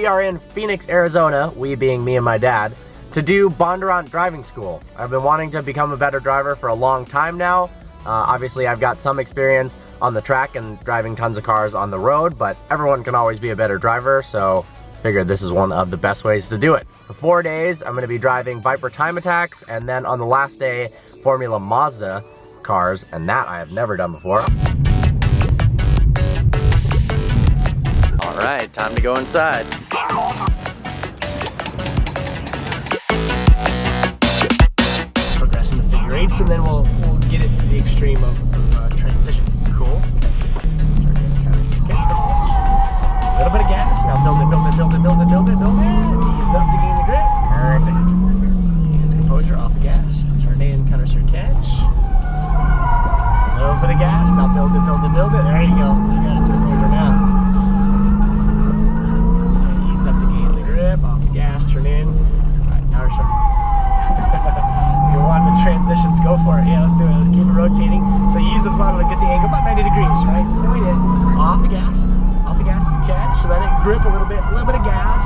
are in Phoenix, Arizona, we being me and my dad, to do Bondurant driving school. I've been wanting to become a better driver for a long time now. Obviously, I've got some experience on the track and driving tons of cars on the road, but everyone can always be a better driver, so figured this is one of the best ways to do it. For 4 days, I'm gonna be driving Viper time attacks, and then on the last day, Formula Mazda cars, and that I have never done before. All right, time to go inside. Progress in the figure eights, and then we'll get it to the extreme of transition. It's cool. A little bit of gas. Now build it. Ease up to gain the grip. Perfect. Hands composure off the gas. Turn in, counter steer catch. A little bit of gas. Now build it. There you go. You got its composure now. Ease up to gain the grip. Off the gas. Turn in. Alright, now we're starting. You want the transitions, go for it. Yeah, let's do it. Let's keep it rotating. So you use the throttle to get the angle about 90 degrees, right? Then we did. Off the gas, catch. So let it grip a little bit of gas.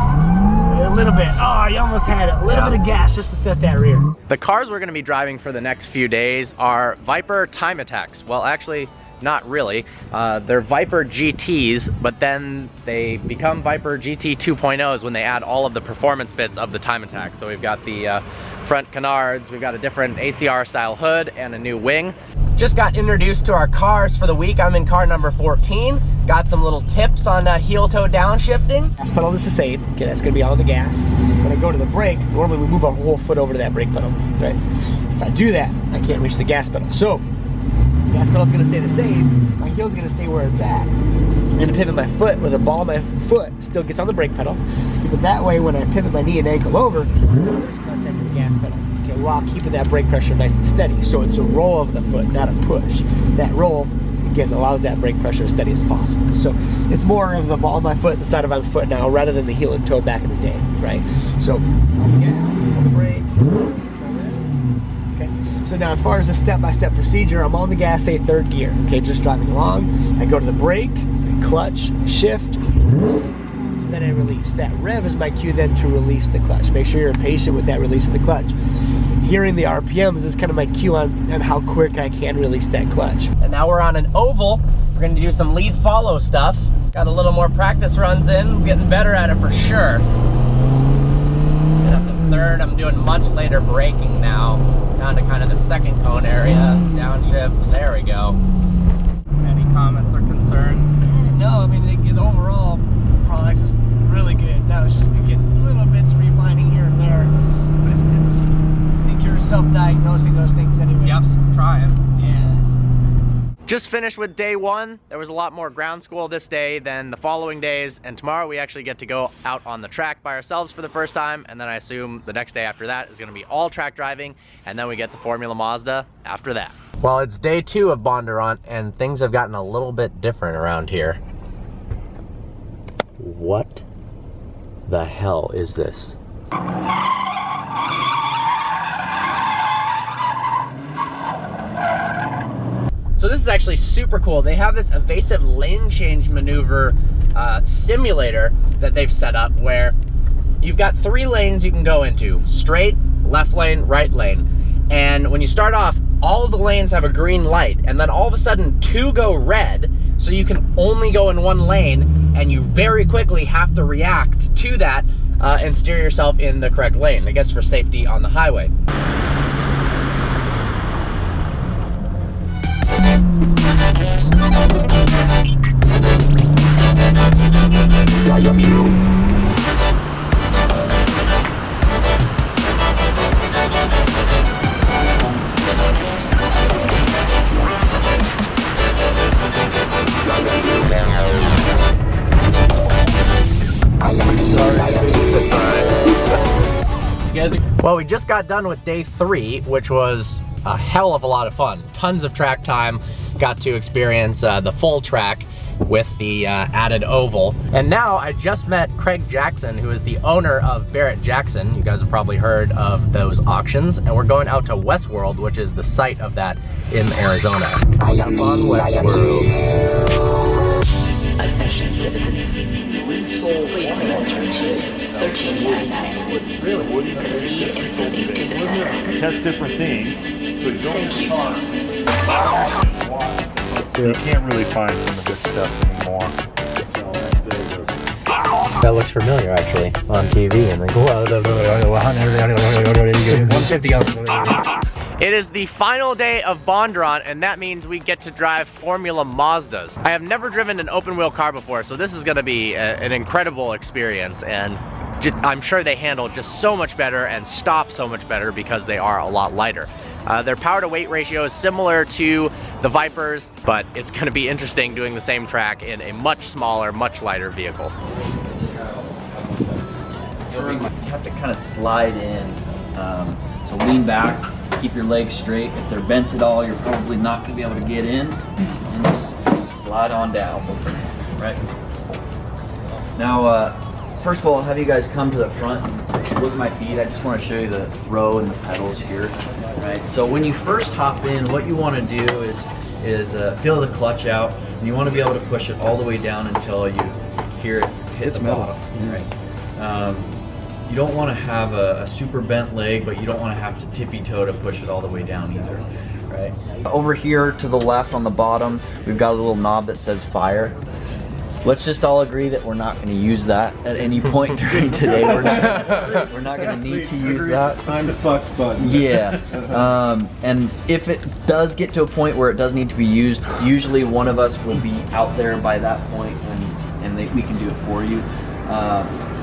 A little bit. Oh, you almost had it. A little bit of gas just to set that rear. The cars we're going to be driving for the next few days are Viper time attacks. Well, actually, not really. They're Viper GTs, but then they become Viper GT 2.0s when they add all of the performance bits of the time attack. So we've got the front canards, we've got a different ACR style hood and a new wing. Just got introduced to our cars for the week. I'm in car number 14. Got some little tips on heel toe downshifting. Gas pedal is the same. Okay, that's gonna be on the gas. When I go to the brake, normally we move our whole foot over to that brake pedal, right? If I do that, I can't reach the gas pedal. So, the gas pedal's gonna stay the same. My heel's gonna stay where it's at. I'm gonna pivot my foot where the ball of my foot still gets on the brake pedal. But that way, when I pivot my knee and ankle over, there's contact with the gas pedal. Okay, while keeping that brake pressure nice and steady. So it's a roll of the foot, not a push. That roll, again, allows that brake pressure as steady as possible. So it's more of the ball of my foot, the side of my foot now, rather than the heel and toe back in the day, right? So on the gas, on the brake. Okay. So now as far as the step-by-step procedure, I'm on the gas, say third gear. Okay, just driving along. I go to the brake, I clutch, shift, then I release. That rev is my cue then to release the clutch. Make sure you're patient with that release of the clutch. Hearing the RPMs is kind of my cue on how quick I can release that clutch. And now we're on an oval. We're gonna do some lead follow stuff. Got a little more practice runs in. I'm getting better at it for sure. And up to third, I'm doing much later braking now. Down to kind of the second cone area. Downshift, there we go. Any comments or concerns? No, I mean, the overall product is really good. Now it's just getting little bits refining here and there, but it's I think you're self-diagnosing those things anyways. Yep, trying. Yeah. Just finished with day one. There was a lot more ground school this day than the following days, and tomorrow we actually get to go out on the track by ourselves for the first time, and then I assume the next day after that is gonna be all track driving, and then we get the Formula Mazda after that. Well, it's day 2 of Bondurant, and things have gotten a little bit different around here. What the hell is this? So this is actually super cool. They have this Evasive lane change maneuver simulator that they've set up where you've got 3 lanes you can go into: straight, left lane, right lane. And when you start off, all of the lanes have a green light, and then all of a sudden 2 go red, so you can only go in 1 lane, and you very quickly have to react to that and steer yourself in the correct lane, I guess for safety on the highway. Well, we just got done with day 3, which was a hell of a lot of fun. Tons of track time. Got to experience the full track with the added oval. And now I just met Craig Jackson, who is the owner of Barrett Jackson. You guys have probably heard of those auctions. And we're going out to Westworld, which is the site of that in Arizona. Have fun, Westworld. Attention citizens, Please transfer to 1399. Really? Proceed and sending to the center. Test different things, so you don't Thank you. you can't really find some of this stuff anymore. That looks familiar actually on TV, and they go 150. It is the final day of Bondurant, and that means we get to drive Formula Mazdas. I have never driven an open wheel car before, so this is going to be an incredible experience, and I'm sure they handle just so much better and stop so much better because they are a lot lighter. Their power to weight ratio is similar to the Vipers, but it's going to be interesting doing the same track in a much smaller, much lighter vehicle. You have to kind of slide in, so lean back, keep your legs straight. If they're bent at all, you're probably not going to be able to get in, and just slide on down, right? Now, first of all, I'll have you guys come to the front and look at my feet. I just want to show you the throw and the pedals here, right? So when you first hop in, what you want to do is feel the clutch out, and you want to be able to push it all the way down until you hear it hit the bottom, right? You don't want to have a super bent leg, but you don't want to have to tippy-toe to push it all the way down either, right? Over here to the left on the bottom, we've got a little knob that says fire. Let's just all agree that we're not going to use that at any point during today. We're not going to need to use that. Time to fuck button. Yeah. And if it does get to a point where it does need to be used, usually one of us will be out there by that point, and we can do it for you.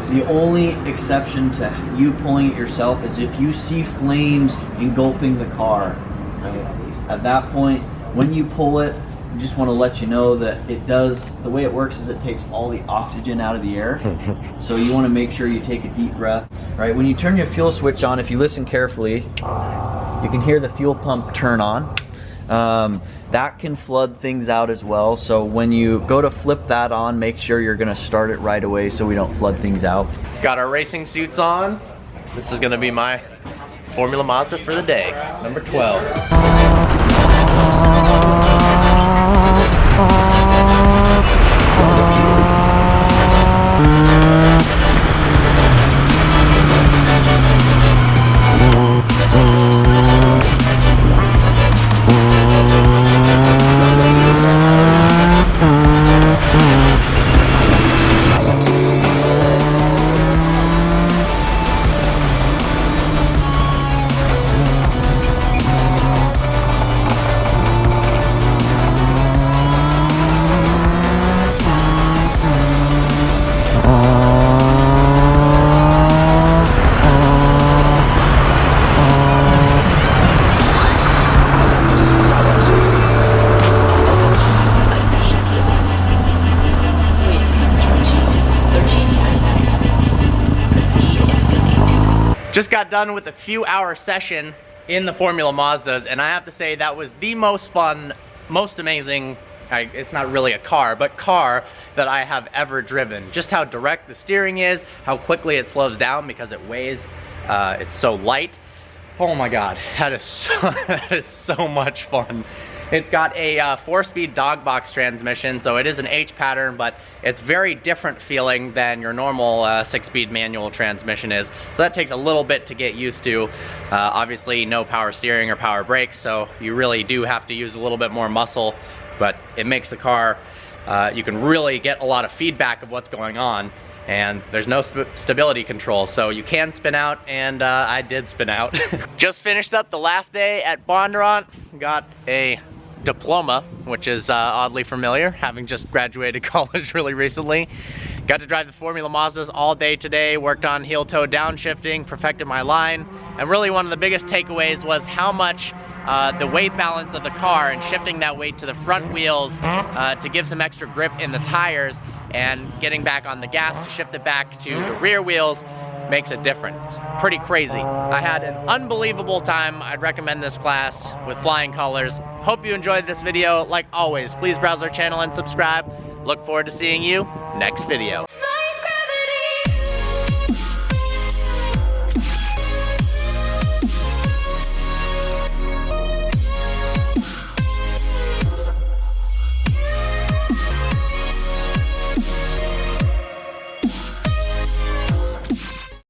The only exception to you pulling it yourself is if you see flames engulfing the car. Right? At that point, when you pull it, I just want to let you know that it does, the way it works is it takes all the oxygen out of the air. So you want to make sure you take a deep breath. Right? When you turn your fuel switch on, if you listen carefully, you can hear the fuel pump turn on. That can flood things out as well, so when you go to flip that on, make sure you're going to start it right away so we don't flood things out. Got our racing suits on. This is going to be my Formula Mazda for the day, number 12. Just got done with a few-hour session in the Formula Mazdas, and I have to say that was the most fun, most amazing, it's not really a car, but car that I have ever driven. Just how direct the steering is, how quickly it slows down because it weighs, it's so light. Oh my God, that is so much fun. It's got a 4-speed dog box transmission, so it is an H pattern, but it's very different feeling than your normal 6-speed manual transmission is. So that takes a little bit to get used to. Obviously no power steering or power brakes, so you really do have to use a little bit more muscle, but it makes the car, you can really get a lot of feedback of what's going on. And there's no stability control, so you can spin out, and I did spin out. Just finished up the last day at Bondurant, got a diploma, which is oddly familiar, having just graduated college really recently. Got to drive the Formula Mazdas all day today, worked on heel-toe downshifting, perfected my line, and really one of the biggest takeaways was how much the weight balance of the car and shifting that weight to the front wheels to give some extra grip in the tires, and getting back on the gas to shift it back to the rear wheels makes a difference. Pretty crazy. I had an unbelievable time. I'd recommend this class with flying colors. Hope you enjoyed this video. Like always, please browse our channel and subscribe. Look forward to seeing you next video.